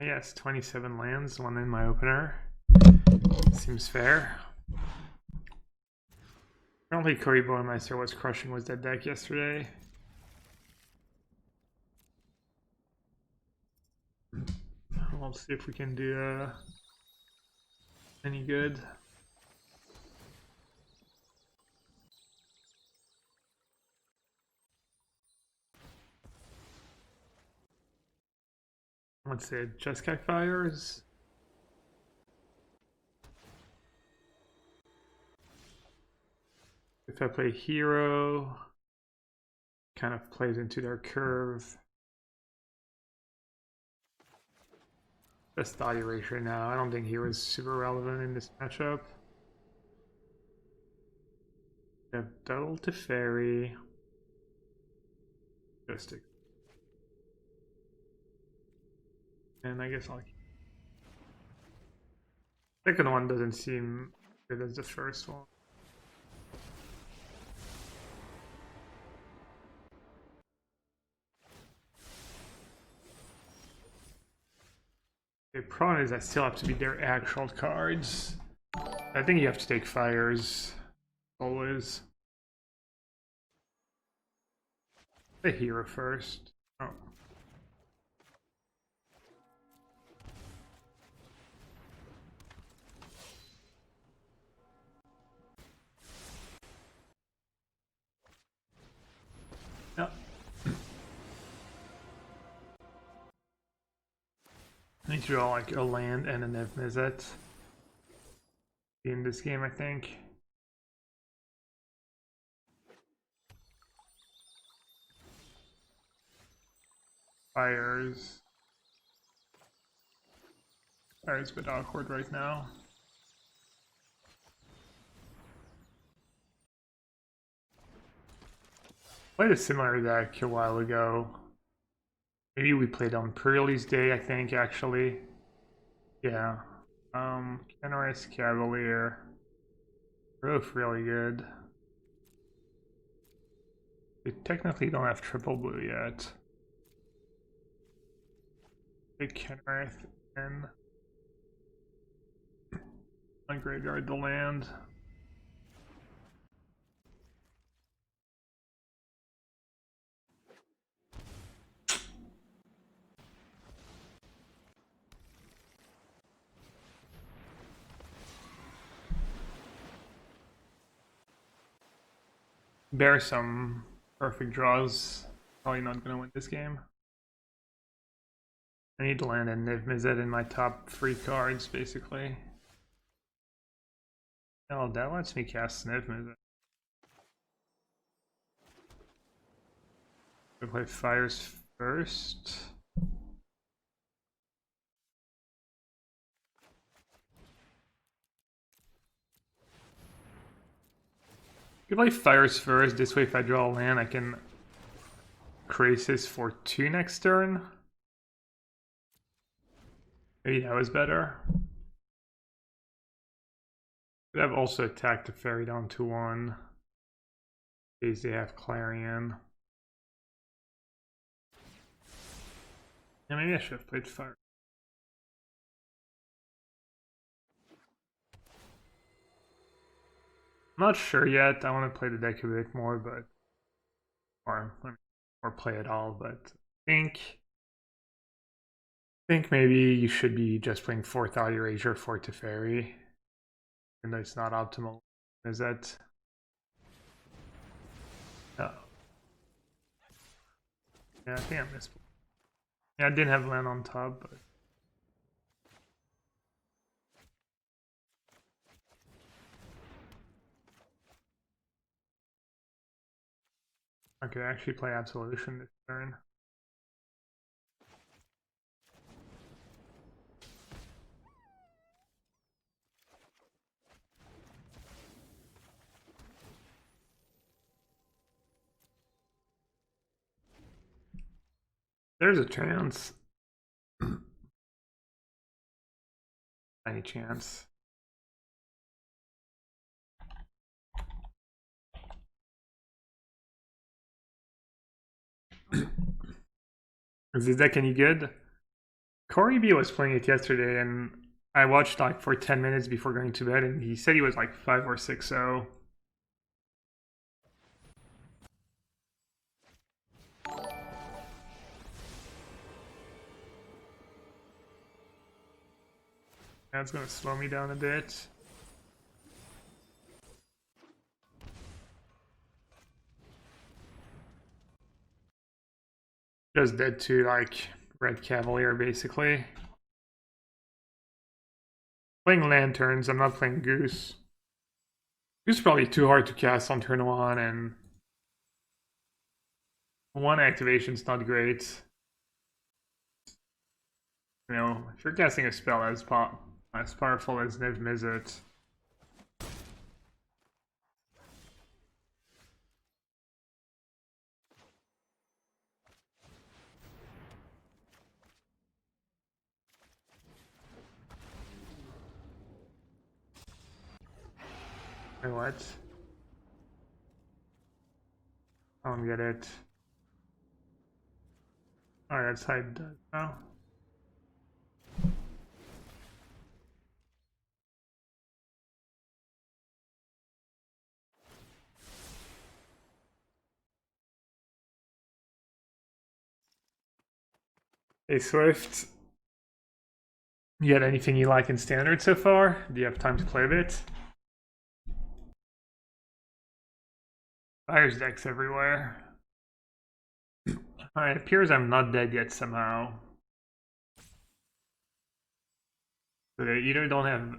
Yes, 27 lands, one in my opener. Seems fair. Apparently Cory Boymeister was crushing with that deck yesterday. We'll see if we can do any good. Let's say Jeskai Fires. If I play Hero, kind of plays into their curve. Best value ratio now. I don't think Hero is super relevant in this matchup. We have Double Teferi. Just and I guess I'll. Second one doesn't seem good as the first one. The problem is I still have to beat their actual cards. I think you have to take fires always. The hero first. Oh. Yep. I need to draw like a land and a Nev-Mizzet in this game, I think. Fires. Fires a bit awkward right now. Played a similar deck a while ago. Maybe we played on pre-release day, I think, actually. Yeah. Generous Cavalier. Both really good. They technically don't have triple blue yet. Big Kenrith and I graveyard the land. Bear some perfect draws. Probably not gonna win this game. I need to land a Niv-Mizzet in my top 3 cards, basically. Oh, that lets me cast Niv-Mizzet. I play fires first. You play fires first. This way, if I draw a land, I can Crisis for 2 next turn. Maybe that was better. Could have also attacked the fairy down to 1. In case they have Clarion. Yeah, maybe I should have played fire. I'm not sure yet. I want to play the deck a bit more, but or play it all. But I think maybe you should be just playing 4th Erasure for Teferi, even though it's not optimal. Is that? Oh. Yeah, I think I missed. Yeah, I didn't have land on top, but. I could actually play Absolution this turn. There's a chance. Any chance. Is this deck any good? Corey B was playing it yesterday, and I watched like for 10 minutes before going to bed, and he said he was like 5 or 6-0. That's gonna slow me down a bit. Just dead to like Red Cavalier basically. Playing Lanterns, I'm not playing Goose. Goose is probably too hard to cast on turn 1, and one activation's not great. You know, if you're casting a spell as powerful as Niv Mizzet, or what? I don't get it. Alright, that's how it does now. Hey Swift, you got anything you like in Standard so far? Do you have time to play a bit? Fire's decks everywhere. Alright, it appears I'm not dead yet somehow. So they either don't have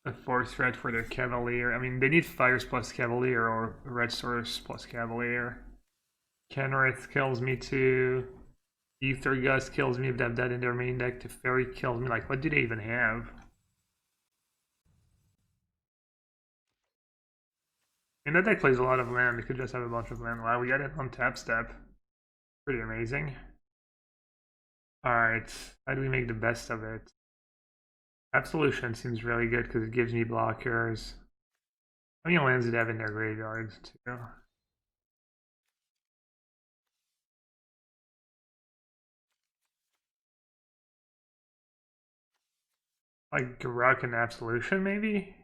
a force threat for their Cavalier. I mean, they need Fires plus Cavalier or Red Source plus Cavalier. Kenrith kills me too. Ether Gust kills me if they have that in their main deck. Teferi kills me. Like, what do they even have? And that deck plays a lot of land. They could just have a bunch of land. Wow, we got it on tap step. Pretty amazing. Alright, how do we make the best of it? Absolution seems really good because it gives me blockers. How many lands did they have in their graveyards too? Like Garruk and Absolution maybe?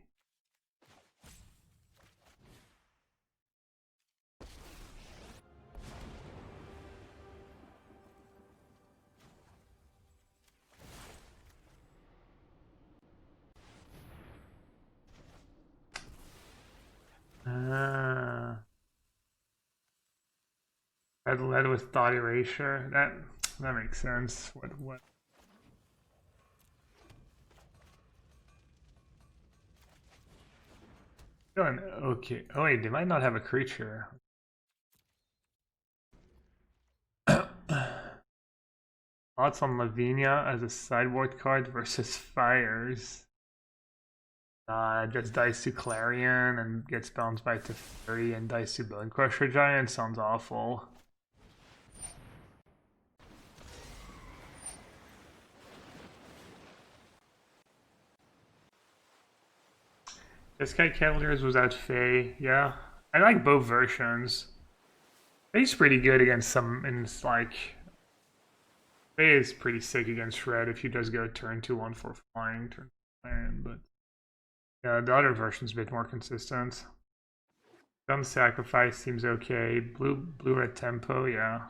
Ah. Red led with thought erasure. That makes sense. What? Feeling okay. Oh wait, they might not have a creature. Thoughts on Lavinia as a sideboard card versus Fires. Just dice to Clarion and gets bounced by Teferi and dice to Bone Crusher Giant. Sounds awful. This guy Cavaliers was at Fae. Yeah, I like both versions. Fae's pretty good against some, and it's like Fae is pretty sick against Red if you just go turn 2/1 for flying, turn land, but yeah, the other version's a bit more consistent. Gun Sacrifice seems okay. Blue red tempo, yeah.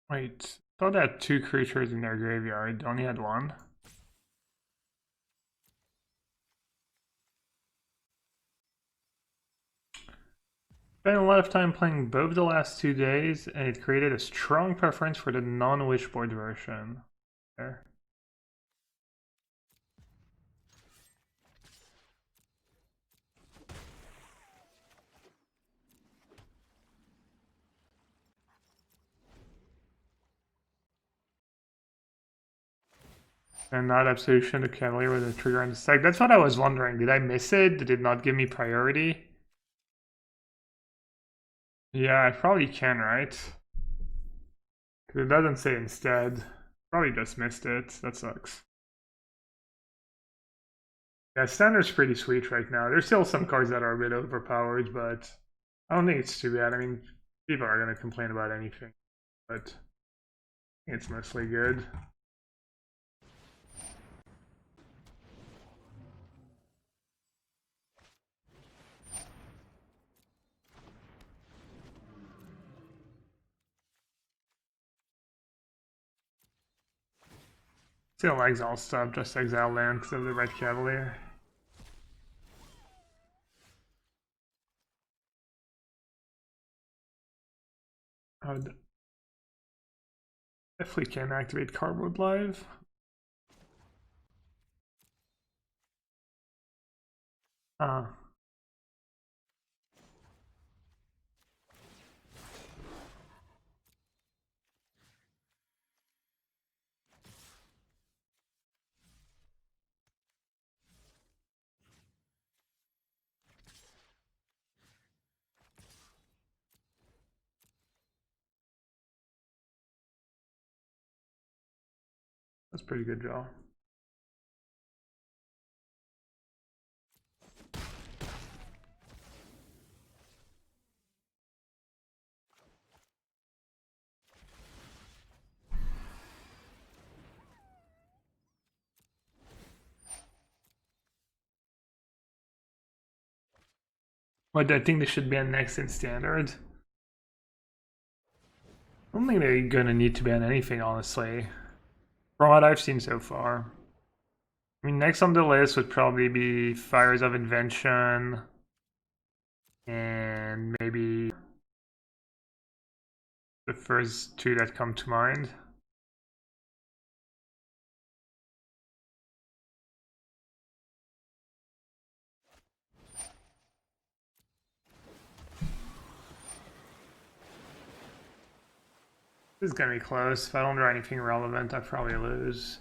Wait, I thought they had 2 creatures in their graveyard. They only had 1. Spent a lot of time playing both the last 2 days, and it created a strong preference for the non-wishboard version. There. And not absolution to Cavalier with a trigger on the stack. That's what I was wondering. Did I miss it? Did it not give me priority? Yeah, I probably can, right? Because it doesn't say instead. Probably just missed it. That sucks. Yeah, standard's pretty sweet right now. There's still some cards that are a bit overpowered, but I don't think it's too bad. I mean, people are going to complain about anything, but it's mostly good. Still exile stuff, just exile land because of the Red Cavalier. Oh, definitely can activate Cardboard Live. Ah. That's pretty good draw. But I think they should ban next in standard. I don't think they're gonna need to ban anything, honestly. From what I've seen so far. I mean, next on the list would probably be Fires of Invention, and maybe the first two that come to mind. This is gonna be close. If I don't draw anything relevant, I probably lose.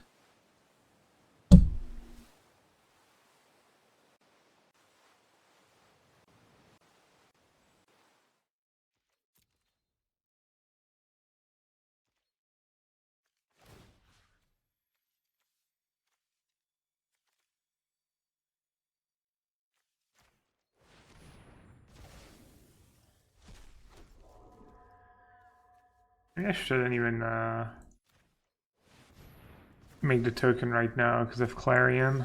I shouldn't even make the token right now because of Clarion.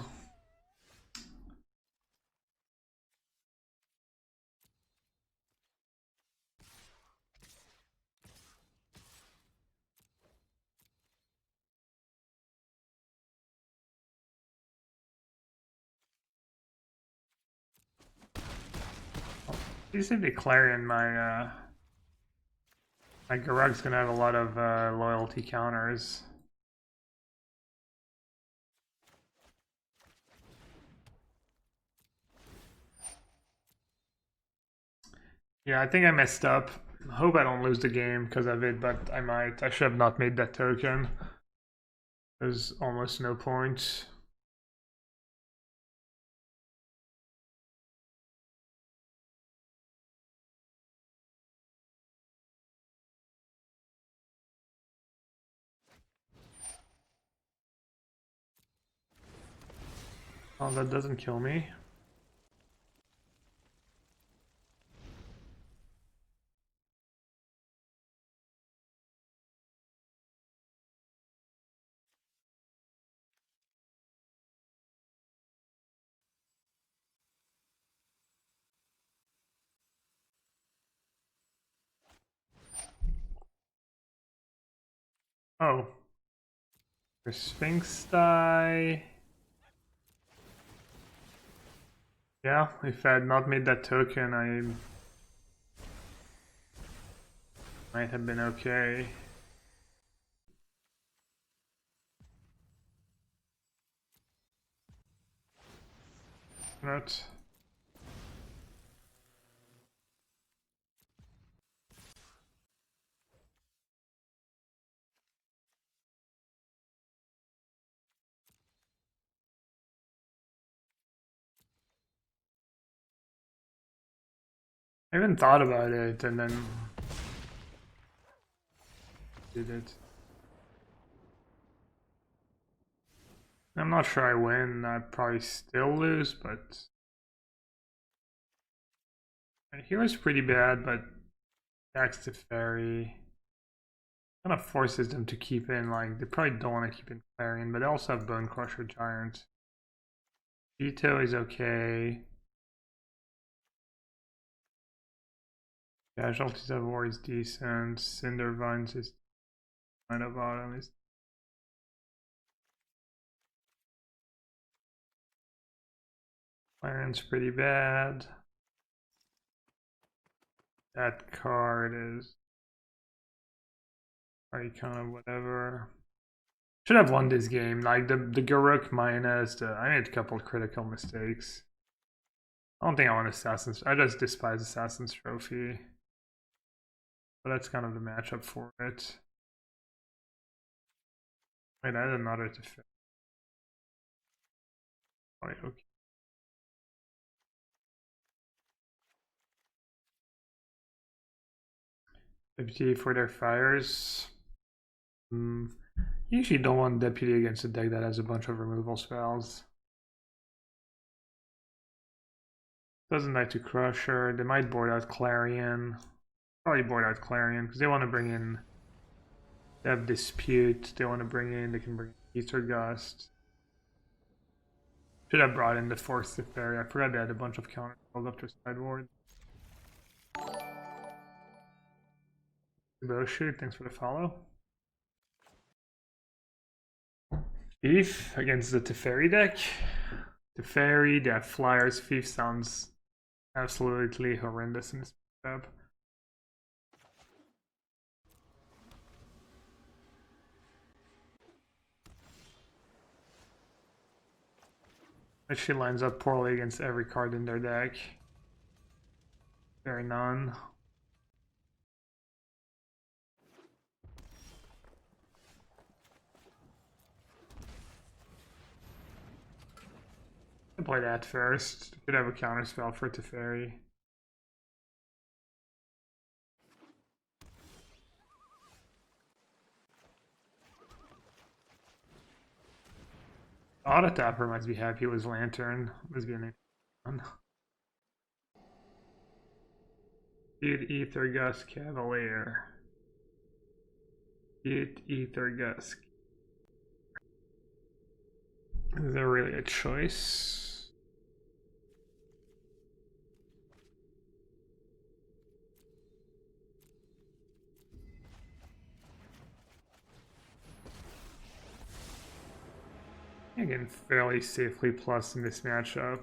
These the Clarion, my Garug's gonna have a lot of loyalty counters. Yeah, I think I messed up. Hope I don't lose the game because of it, but I might. I should have not made that token. There's almost no point. Oh, that doesn't kill me. Oh. The Sphinx die. Yeah, if I had not made that token, Might have been okay. Not. I even thought about it and then did it. I'm not sure I win. I probably still lose, but he was pretty bad. But attacks the fairy kind of forces them to keep in. Like they probably don't want to keep in Clarion, but they also have Bone Crusher Giant. Veto is okay. Casualties of War is decent. Cinder Vines is kind of bottom. Is Clarion's pretty bad. That card is probably kind of whatever. Should have won this game. Like the Garruk minus the I made a couple critical mistakes. I don't think I want Assassin's. I just despise Assassin's Trophy. But that's kind of the matchup for it. Wait, I had another to fit. Oh, okay. Deputy for their fires. You usually don't want Deputy against a deck that has a bunch of removal spells. Doesn't like to Crusher. They might board out Clarion. Probably board out Clarion because they want to bring in. They have Dispute. They want to bring in. They can bring in Ether Gust. Should have brought in the Force Fairy. I forgot they had a bunch of counters held up to sideboard. Shoot, thanks for the follow. Thief against the Teferi deck. Teferi, they have flyers. Thief sounds absolutely horrendous in this matchup. She lines up poorly against every card in their deck. Very none. I'll play that first. Could have a counter spell for Teferi. Auto Tapper must be happy with Lantern. Must be an one. Dude, Ether Gust Cavalier. Dude, Ether Gust. Is there really a choice? Again, fairly safely plus in this matchup.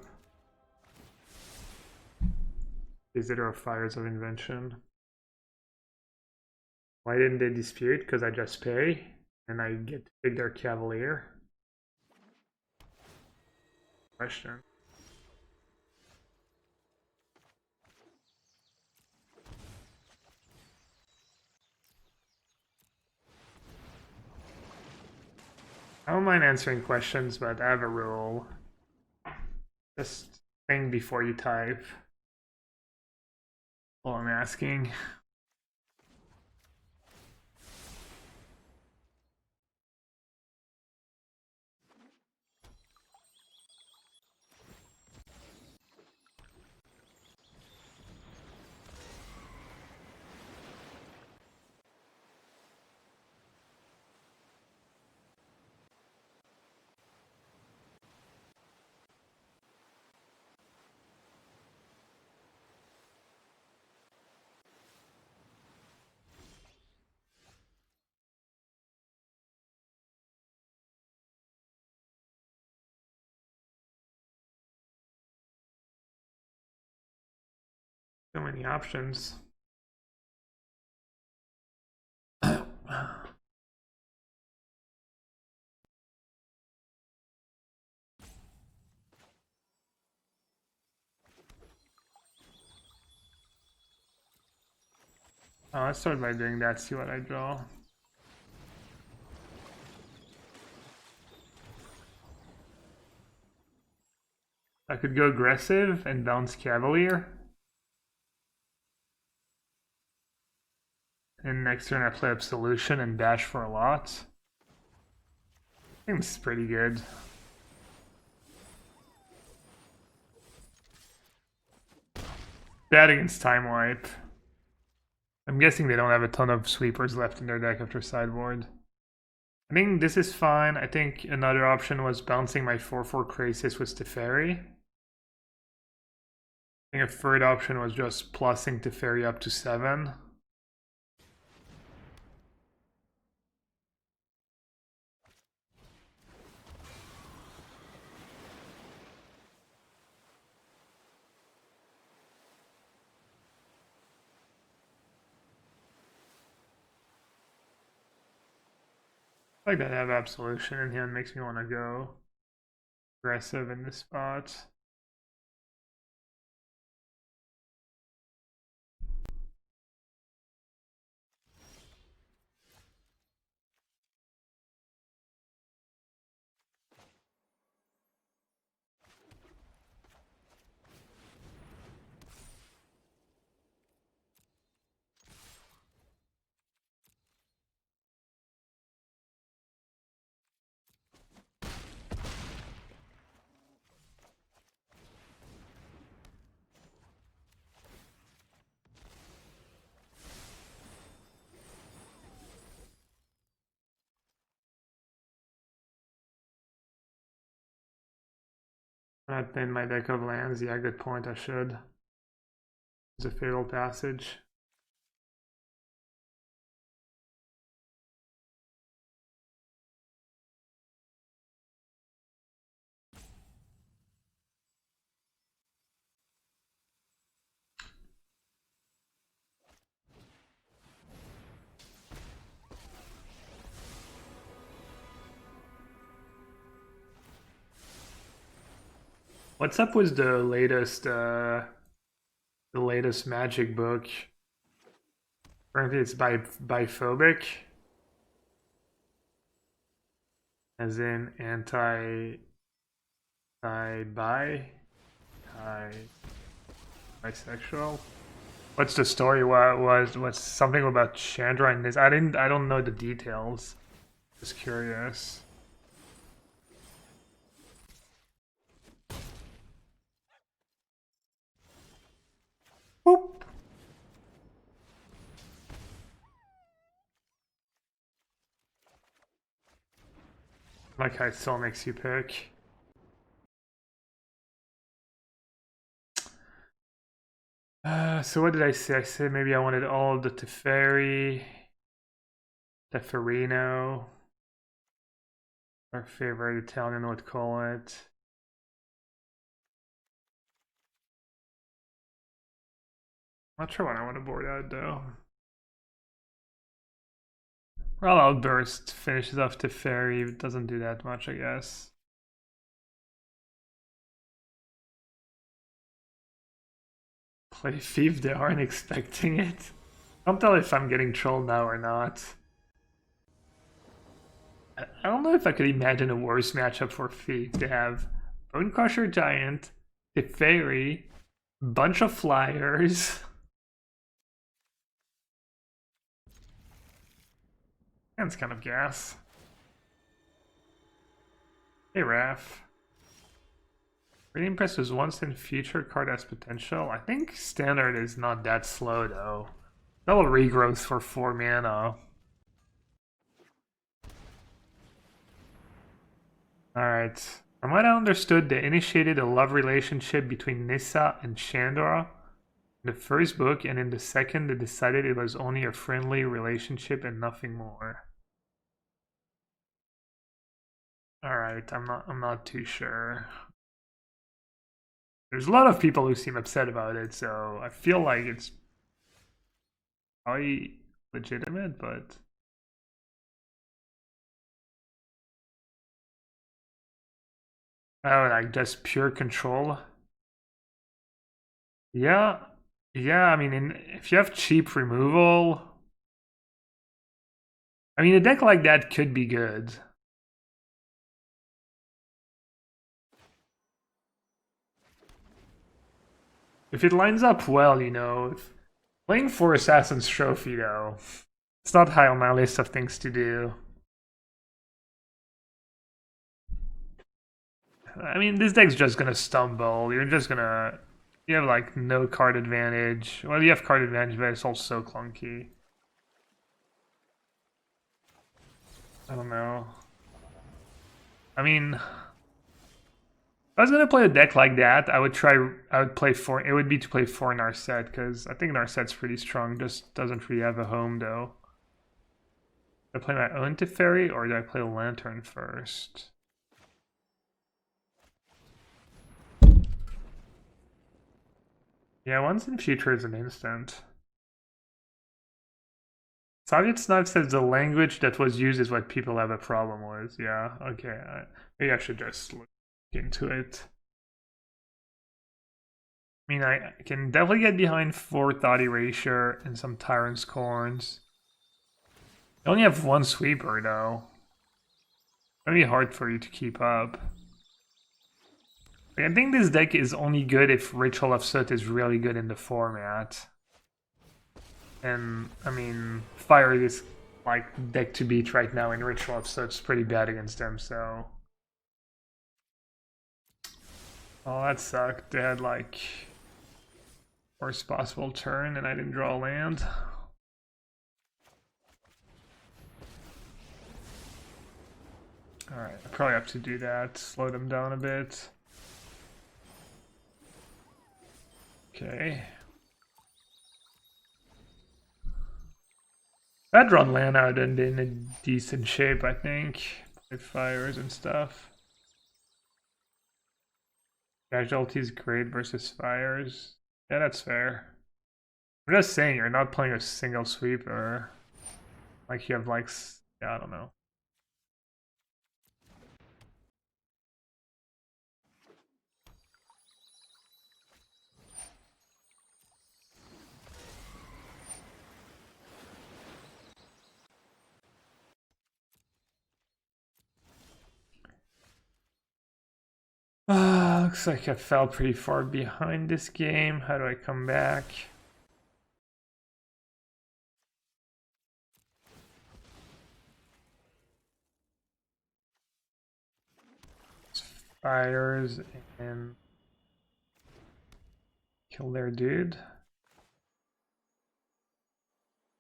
Visitor of Fires of Invention. Why didn't they dispute? Because I just pay and I get to pick their Cavalier. Question. I don't mind answering questions, but I have a rule. Just think before you type. All I'm asking. So many options. Let's start by doing that, see what I draw. I could go aggressive and bounce Cavalier. And next turn I play Absolution and dash for a lot. I think this is pretty good. Bad against Time Wipe. I'm guessing they don't have a ton of sweepers left in their deck after sideboard. I think this is fine. I think another option was bouncing my 4/4 Krasis with Teferi. I think a third option was just plussing Teferi up to 7. I like that I have Absolution in here, and makes me want to go aggressive in this spot. I played my deck of lands. Yeah, good point. I should. It's a fatal passage. What's up with the latest Magic book? Apparently, it's biphobic, as in bi bisexual. What's the story? What's something about Chandra and this? I don't know the details. Just curious. Boop. Like how it still makes you pick. So what did I say? I said maybe I wanted all of the Teferi, Teferino. Our favorite Italian would call it. Not sure what I want to board out though. Well, Outburst finishes off Teferi. It doesn't do that much, I guess. Play Thief, they aren't expecting it. Don't tell if I'm getting trolled now or not. I don't know if I could imagine a worse matchup for Thief. They have Bone Crusher Giant, Teferi, bunch of flyers. That's kind of gas. Hey, Raph. Really impressed with once in future card has potential. I think standard is not that slow though. Double regrowth for 4 mana. Alright. From what I understood, they initiated a love relationship between Nissa and Chandra in the first book, and in the second they decided it was only a friendly relationship and nothing more. Alright, I'm not too sure. There's a lot of people who seem upset about it, so I feel like it's probably legitimate, but oh, like just pure control. Yeah, Yeah, I mean, if you have cheap removal, I mean, a deck like that could be good. If it lines up well, you know. Playing for Assassin's Trophy, though, it's not high on my list of things to do. I mean, this deck's just gonna stumble. You're just gonna... You have, like, no card advantage. Well, you have card advantage, but it's also clunky. I don't know. I mean... If I was gonna play a deck like that, I would play four. It would be to play 4 Narset, because I think Narset's pretty strong. Just doesn't really have a home though. Do I play my own Teferi or do I play Lantern first? Yeah, once in future is an instant. Soviet Snipe says the language that was used is what people have a problem with. Yeah, okay. Maybe I should just look into it. I mean, I can definitely get behind 4 Thought Erasure and some Tyrant's Corns. I only have 1 Sweeper, though. It's gonna be hard for you to keep up. I think this deck is only good if Ritual of Soot is really good in the format. And, I mean, Fire is like deck to beat right now in Ritual of Soot's pretty bad against them, so... Oh, that sucked. They had like... worst possible turn and I didn't draw a land. Alright, I probably have to do that. Slow them down a bit. Okay. If I'd run land, I would have been in decent shape, I think. With fires and stuff. Casualties great versus fires. Yeah, that's fair. I'm just saying, you're not playing a single sweeper. Like you have like, yeah, I don't know. Looks like I fell pretty far behind this game. How do I come back? Fires and kill their dude.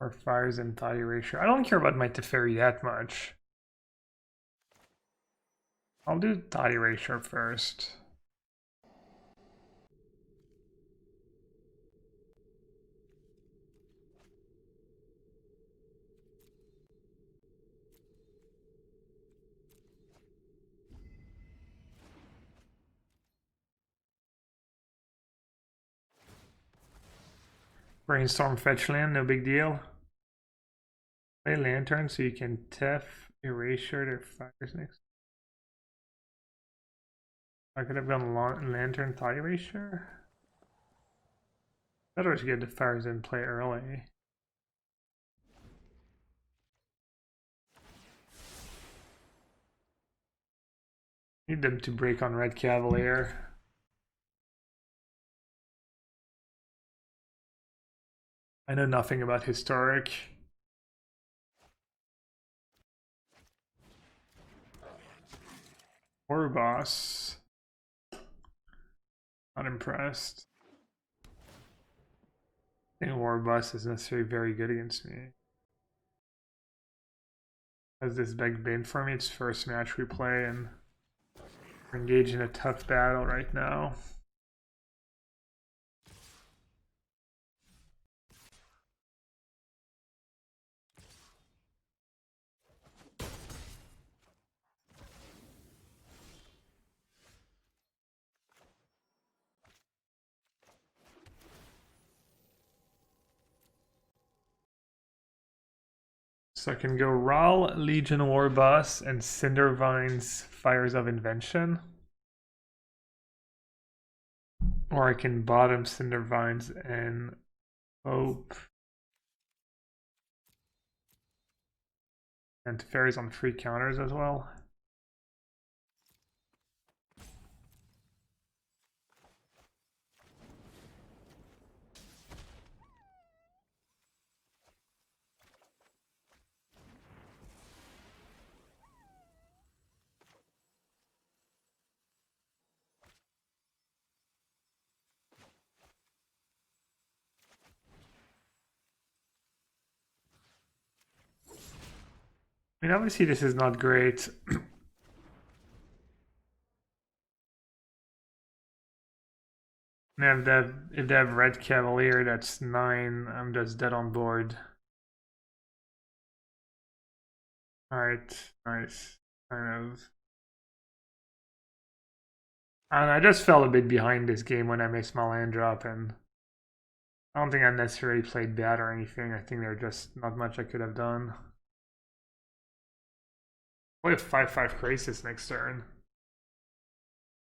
Or fires and Thought Erasure. I don't care about my Teferi that much. I'll do Thought Erasure first. Brainstorm fetch land, no big deal. Play Lantern so you can Tef Erasure their fires next. I could have gone Lantern Thought Erasure. Better to get the fires in play early. Need them to break on Red Cavalier. I know nothing about Historic. War Boss. Not impressed. I think War Boss is necessarily very good against me. Has this deck been for me? It's first match we play and we're engaged in a tough battle right now. So I can go Ral, Legion War Boss, and Cindervine's Fires of Invention. Or I can bottom Cindervines and Hope. And fairies on free counters as well. I mean, obviously this is not great. And if they have red cavalier, that's 9. I'm just dead on board. Alright, nice. Kind of. And I just fell a bit behind this game when I missed my land drop, and I don't think I necessarily played bad or anything. I think there's just not much I could have done. We have 5/5 crisis next turn.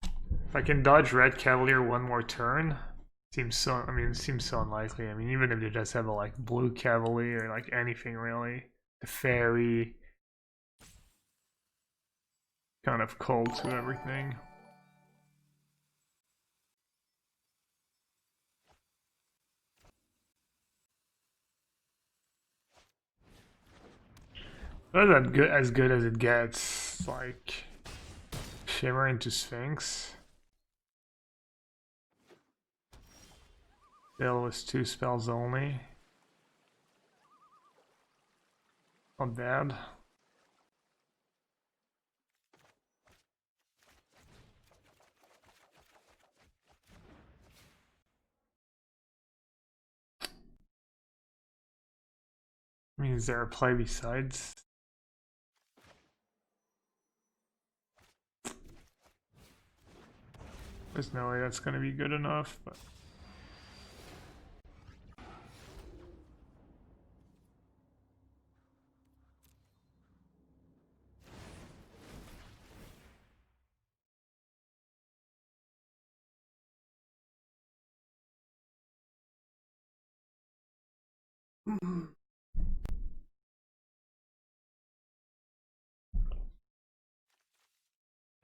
If I can dodge red cavalier one more turn, seems so. I mean, it seems so unlikely. I mean, even if they just have a like blue cavalier, like anything really, the fairy, kind of cold to everything. That's as good as it gets. Like shimmer into sphinx. Bill was 2 spells only. Not bad. I mean, is there a play besides? There's no way that's going to be good enough, but...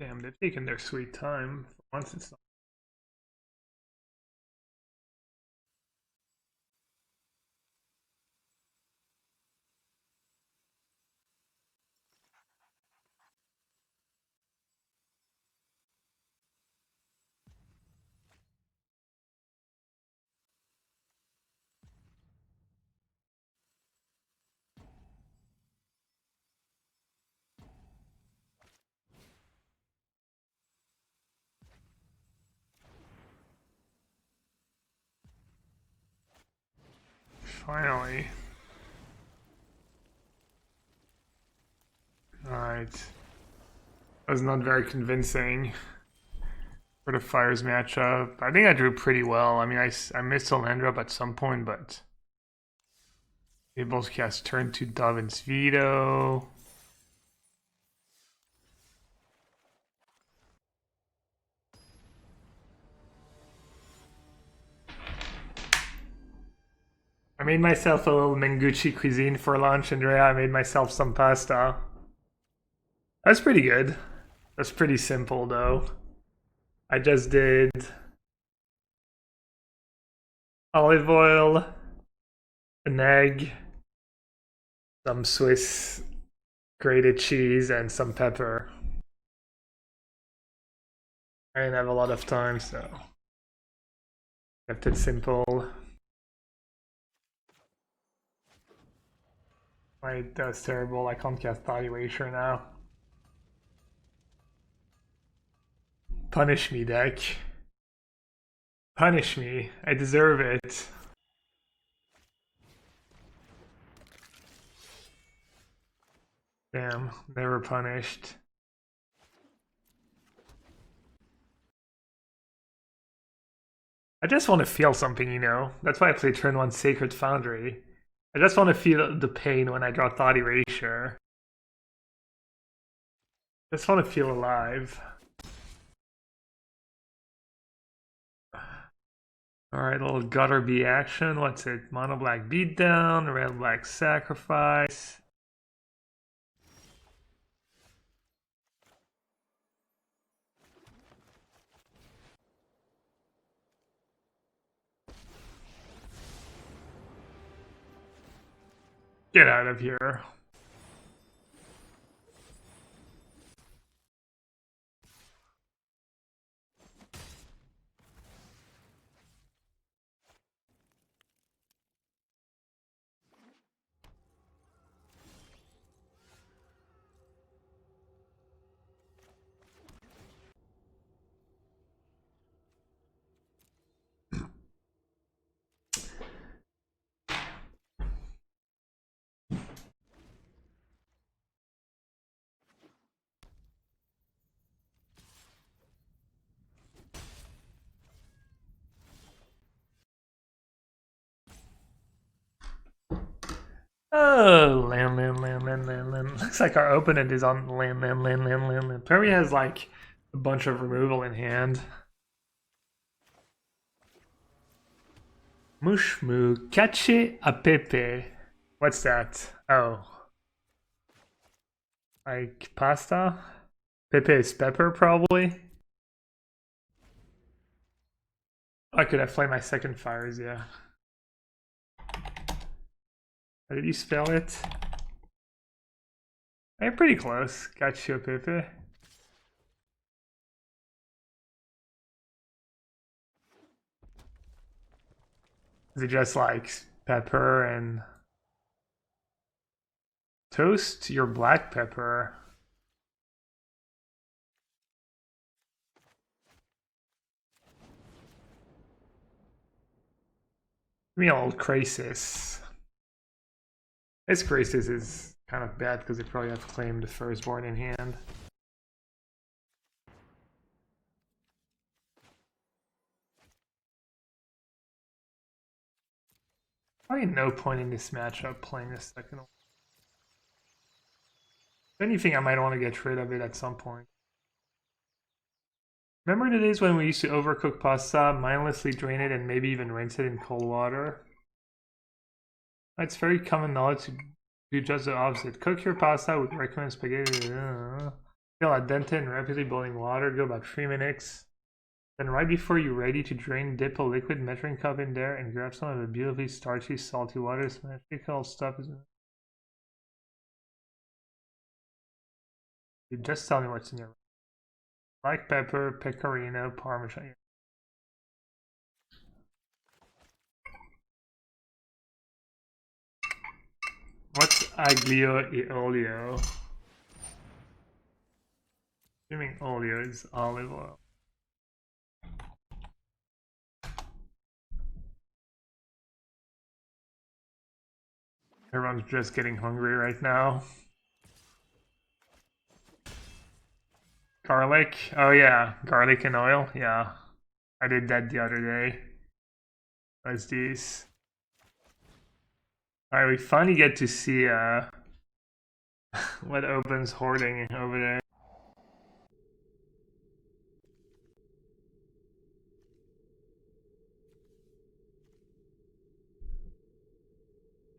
Damn, they've taken their sweet time. For once it's not. Finally. Alright. That was not very convincing for the Fires matchup. I think I drew pretty well. I mean, I missed a land drop at some point, but... They both cast turn 2 Dovin's Veto. I made myself a little Mengucci cuisine for lunch, Andrea. I made myself some pasta. That's pretty good. That's pretty simple, though. I just did olive oil, an egg, some Swiss grated cheese, and some pepper. I didn't have a lot of time, so kept it simple. Right, that's terrible. I can't cast Body Erasure now. Punish me, deck. Punish me. I deserve it. Damn, never punished. I just want to feel something, you know? That's why I play turn 1 Sacred Foundry. I just want to feel the pain when I draw Thought Erasure. I just want to feel alive. Alright, little gutter bee action. What's it? Mono black beatdown, red black sacrifice. Get out of here. Oh, land. Looks like our opponent is on land. Perry has like a bunch of removal in hand. Mushmu cache a pepe. What's that? Oh. Like pasta? Pepe is pepper, probably. I could have played my second fires, yeah. How did you spell it? I'm pretty close. Cacio pepe. Is it just like pepper and toast your black pepper? Give me old crisis. This crisis is kind of bad because they probably have claimed the firstborn in hand. Probably no point in this matchup playing this second one. If anything, I might want to get rid of it at some point. Remember the days when we used to overcook pasta, mindlessly drain it, and maybe even rinse it in cold water? It's very common knowledge to do just the opposite. Cook your pasta with recommended spaghetti. Feel al dente in rapidly boiling water. Go about 3 minutes. Then right before you're ready to drain, dip a liquid measuring cup in there and grab some of the beautifully starchy, salty water. This magical stuff is... You just tell me what's in your... Black pepper, pecorino, parmesan. What's aglio e olio? Assuming olio is olive oil. Everyone's just getting hungry right now. Garlic? Oh yeah, garlic and oil. Yeah, I did that the other day. Let's do this. Alright, we finally get to see what opens hoarding over there.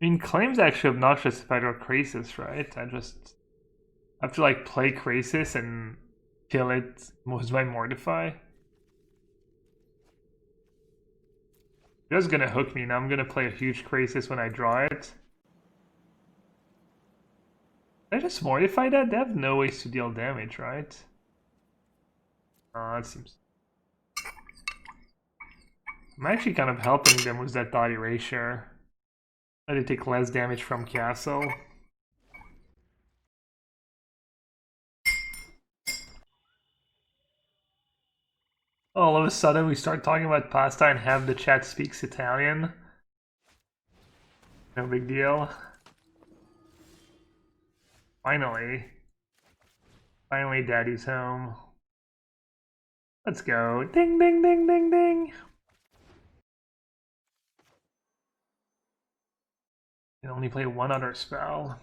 I mean, claim's actually obnoxious if I draw Krasis, right? I just have to like play Krasis and kill it most by Mortify. Just gonna hook me. Now I'm gonna play a huge Krasis when I draw it. Did I just Mortify that? They have no ways to deal damage, right? Oh, that seems... I'm actually kind of helping them with that dot erasure. Let it take less damage from castle. All of a sudden we start talking about pasta and half the chat speaks Italian. No big deal. Finally. Finally daddy's home. Let's go. Ding ding ding ding ding. You can only play one other spell.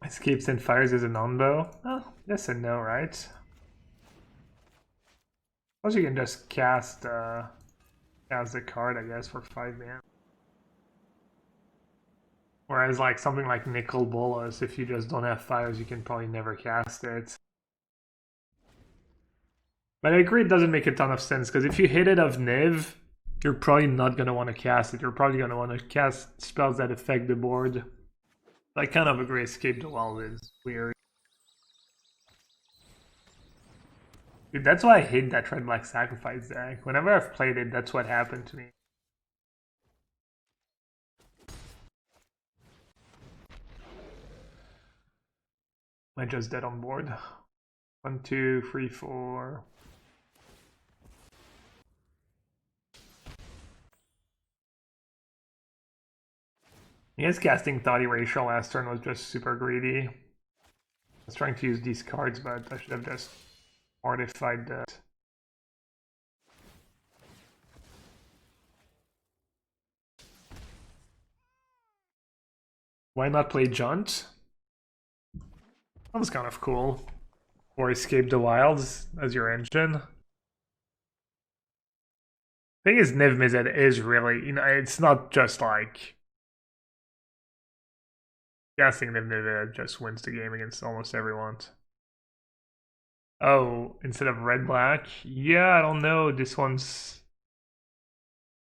Escapes and fires is a non-bow. Oh, yes and no, right? Suppose you can just cast the card, I guess, for 5 mana. Whereas like something like Nickel Bolas, if you just don't have fires, you can probably never cast it. But I agree it doesn't make a ton of sense, because if you hit it of Niv, you're probably not going to want to cast it. You're probably going to want to cast spells that affect the board. I kind of agree Escape the Wild is weird. Dude, that's why I hate that Red Black Sacrifice deck. Whenever I've played it, that's what happened to me. Am I just dead on board? 1, 2, 3, 4. I guess casting Thought Erasure last turn was just super greedy. I was trying to use these cards, but I should have just mortified that. Why not play Jaunt? That was kind of cool. Or Escape the Wilds as your engine. Thing is, Niv Mizzet is really, it's not just like casting Niv Mizzet just wins the game against almost everyone. Oh, instead of red black? Yeah, I don't know. This one's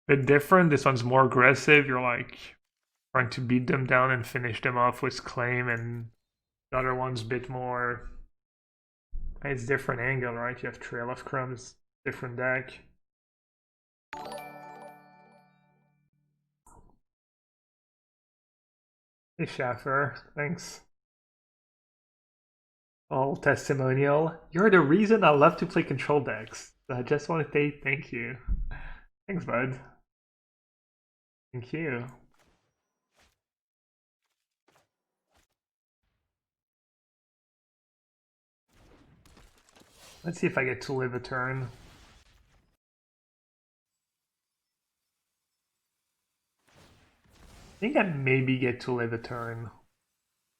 a bit different. This one's more aggressive. You're like trying to beat them down and finish them off with claim, and the other one's a bit more. It's different angle, right? You have Trail of Crumbs, different deck. Hey Schaffer, thanks. All testimonial. You're the reason I love to play control decks. I just want to say thank you. Thanks, bud. Thank you. Let's see if I get to live a turn. I think I maybe get to live a turn,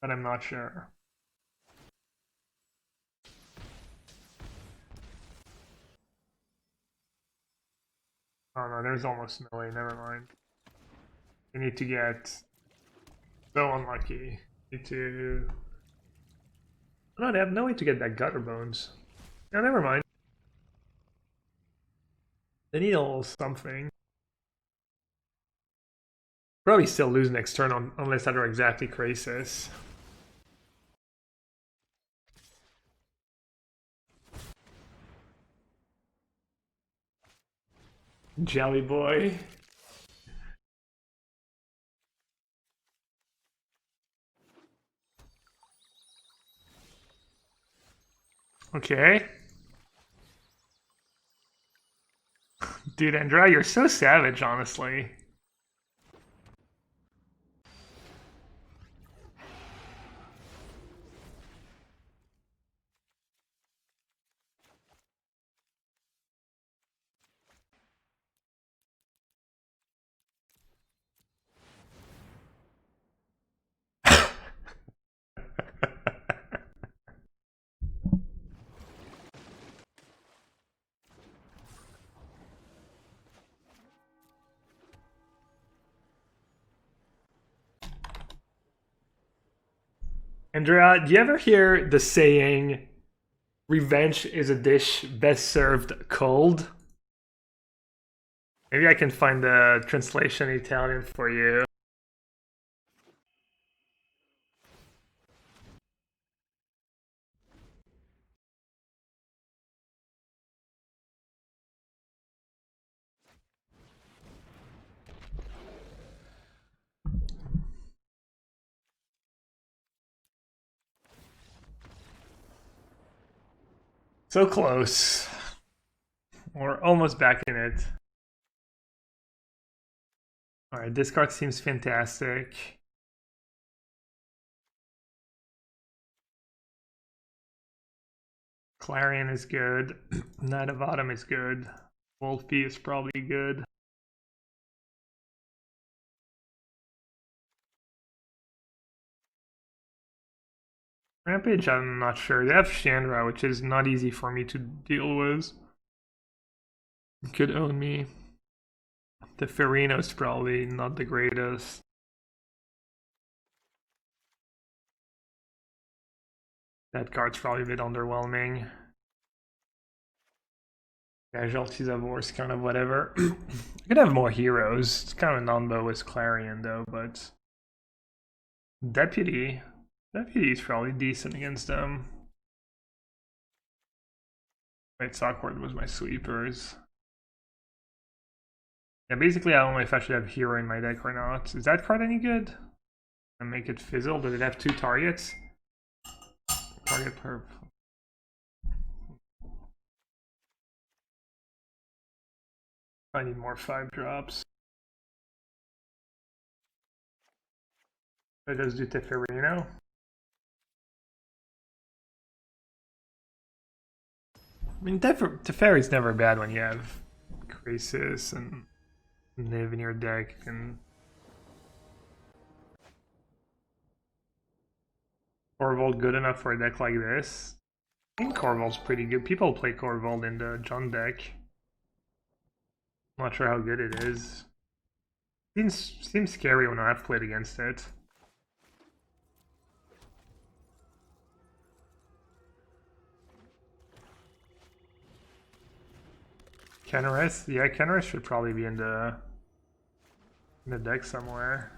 but I'm not sure. Oh no, there's almost no way, never mind. We need to get so unlucky. Need to... Oh, no, they have no way to get that gutter bones. No, never mind. They need a little something. Probably still lose next turn unless that are exactly Krasis. Jelly boy. Okay. Dude, Andrea, you're so savage, honestly. Andrea, do you ever hear the saying, revenge is a dish best served cold? Maybe I can find the translation Italian for you. So close. We're almost back in it. Alright, this card seems fantastic. Clarion is good. Knight of Autumn is good. Wolfie is probably good. Rampage, I'm not sure. They have Chandra, which is not easy for me to deal with. Could own me. The Ferino's probably not the greatest. That card's probably a bit underwhelming. Casualties of War is kind of whatever. I could have more heroes. It's kind of a non-bow with Clarion though, but Deputy. Deputy is probably decent against them. Wait, Sockboard was my sweepers. Yeah, basically I don't know if I should have hero in my deck or not. Is that card any good? And make it fizzle? Does it have 2 targets? Target per. I need more 5-drops. I just do Teferino. I mean, Teferi's never bad when you have Crisis and Niv in your deck. And Corvold good enough for a deck like this? I think Corvold's pretty good. People play Corvold in the Jund deck. I'm not sure how good it is. Seems scary when I've played against it. Kenris? Yeah, Kenris should probably be in the deck somewhere.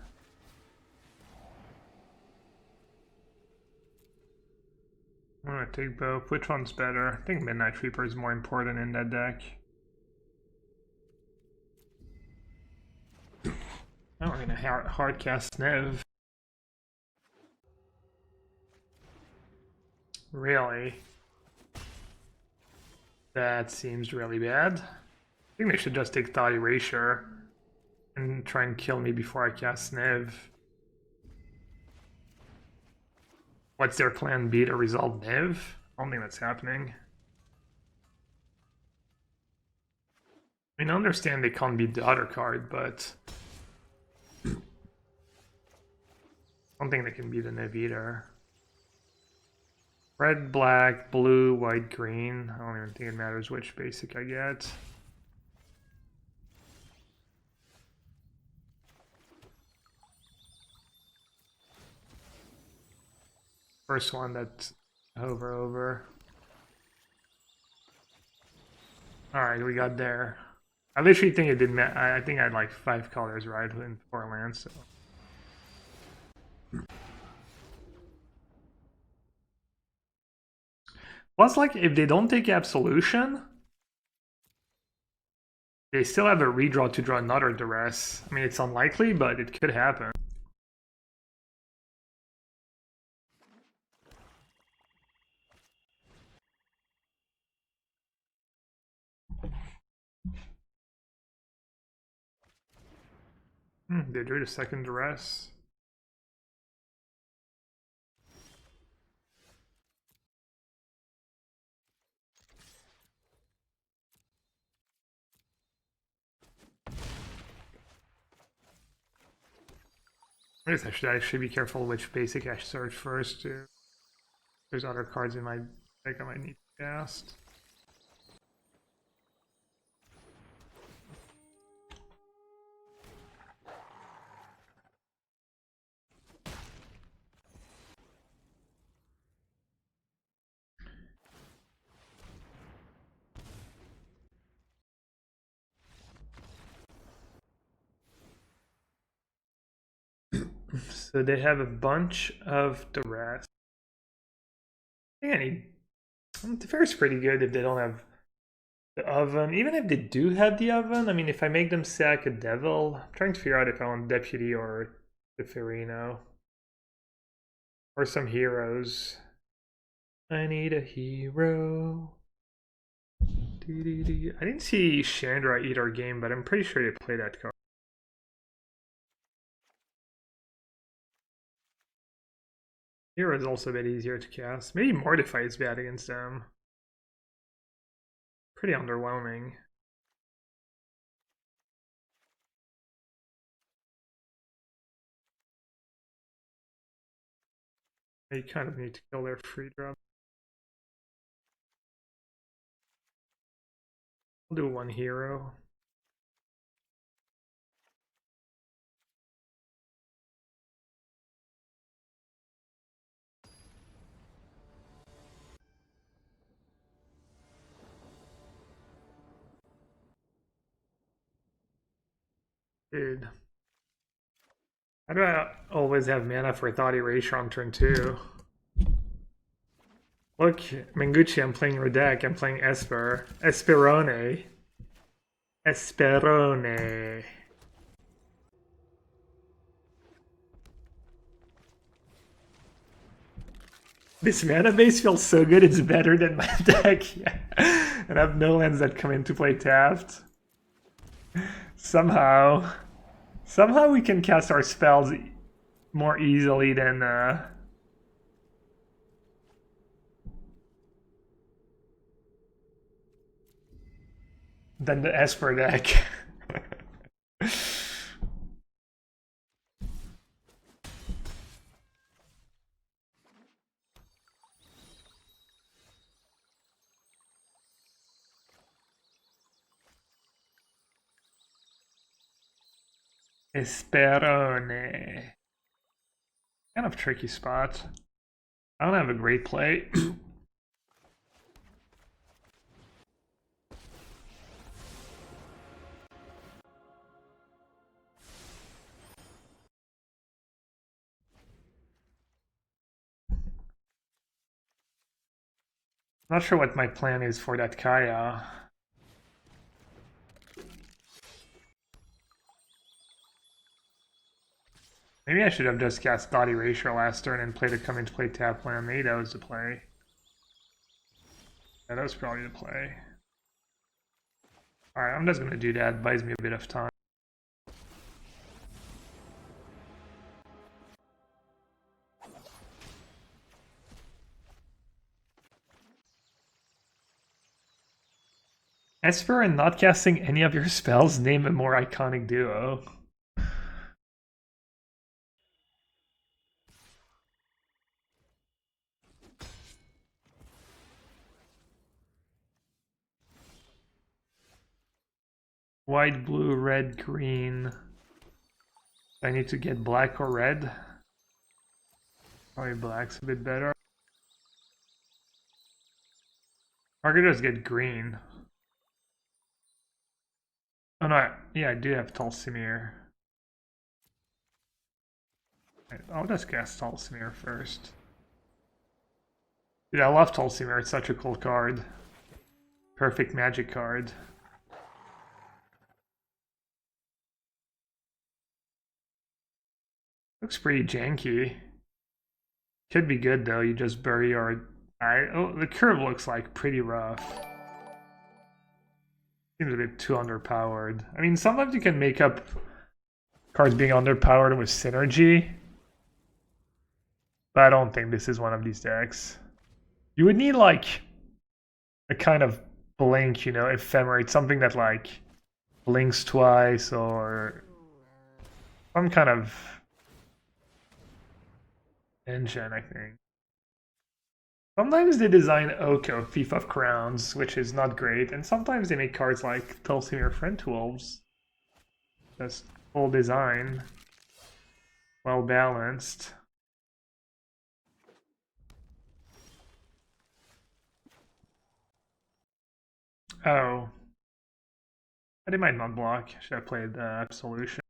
I'm gonna take both. Which one's better? I think Midnight Reaper is more important in that deck. Oh, we're gonna hardcast Nev. Really? That seems really bad. I think they should just take Thought Erasure and try and kill me before I cast Nev. What's their plan B to resolve Nev? I don't think that's happening. I mean, I understand they can't beat the other card, but I don't think they can beat the Nev either. Red, black, blue, white, green. I don't even think it matters which basic I get. First one that's over. Alright, we got there. I literally think it didn't matter. I think I had like 5 colors right in 4 lands. So. Plus, like, if they don't take Absolution, they still have a redraw to draw another Duress. I mean, it's unlikely, but it could happen. They drew the second Duress. I guess I should actually be careful which basic I search first, too. There's other cards in my deck I might need to cast. So they have a bunch of Duress. I think I need... The Fair's pretty good if they don't have the oven. Even if they do have the oven, I mean, if I make them sack a devil, I'm trying to figure out if I want Deputy or the Ferino. Or some heroes. I need a hero. I didn't see Chandra eat our game, but I'm pretty sure they play that card. Hero is also a bit easier to cast. Maybe Mortify is bad against them. Pretty underwhelming. You kind of need to kill their free drop. I'll do one hero. Dude. How do I always have mana for Thought Erasure on turn 2? Look, Mengucci, I'm playing your deck. I'm playing Esper. Esperone. Esperone. This mana base feels so good, it's better than my deck. Yeah. And I have no lands that come into play tapped. Somehow we can cast our spells more easily than the Esper deck. Esperone. Kind of tricky spot. I don't have a great play. Not sure what my plan is for that Kaya. Maybe I should have just cast Thought Erasure last turn and played a come into play tap land. Maybe that was the play. Yeah, that was probably the play. Alright, I'm just gonna do that. Buys me a bit of time. Esper and not casting any of your spells, name a more iconic duo. White, blue, red, green. I need to get black or red. Probably black's a bit better. I could just get green. Oh no, yeah, I do have Tulsimir. I'll just cast Tulsimir first. Dude, I love Tulsimir, it's such a cool card. Perfect magic card. Looks pretty janky. Could be good though, you just bury your... oh, the curve looks like pretty rough. Seems a bit too underpowered. I mean, sometimes you can make up cards being underpowered with synergy. But I don't think this is one of these decks. You would need like a kind of blink, you know, ephemerate, something that like blinks twice or some kind of engine, I think. Sometimes they design Oko, Thief of Crowns, which is not great, and sometimes they make cards like Tulsimir Friend Wolves. Just full design. Well balanced. Oh. But it might not block. Should have played Absolution.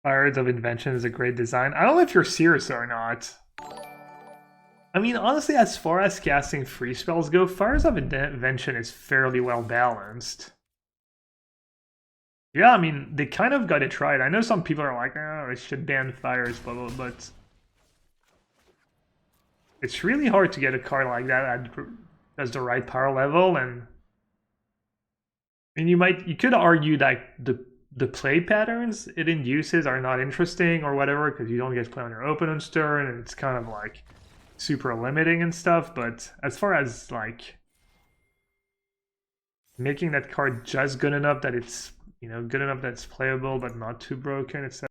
Fires of Invention is a great design. I don't know if you're serious or not. I mean, honestly, as far as casting free spells go, Fires of Invention is fairly well balanced. Yeah, I mean, they kind of got it right. I know some people are like, oh, it should ban fires, blah, blah, but it's really hard to get a card like that that's the right power level, and I mean, you could argue that the play patterns it induces are not interesting or whatever because you don't get to play on your opponent's turn, and it's kind of like super limiting and stuff. But as far as like making that card just good enough that it's good enough that it's playable but not too broken, etc.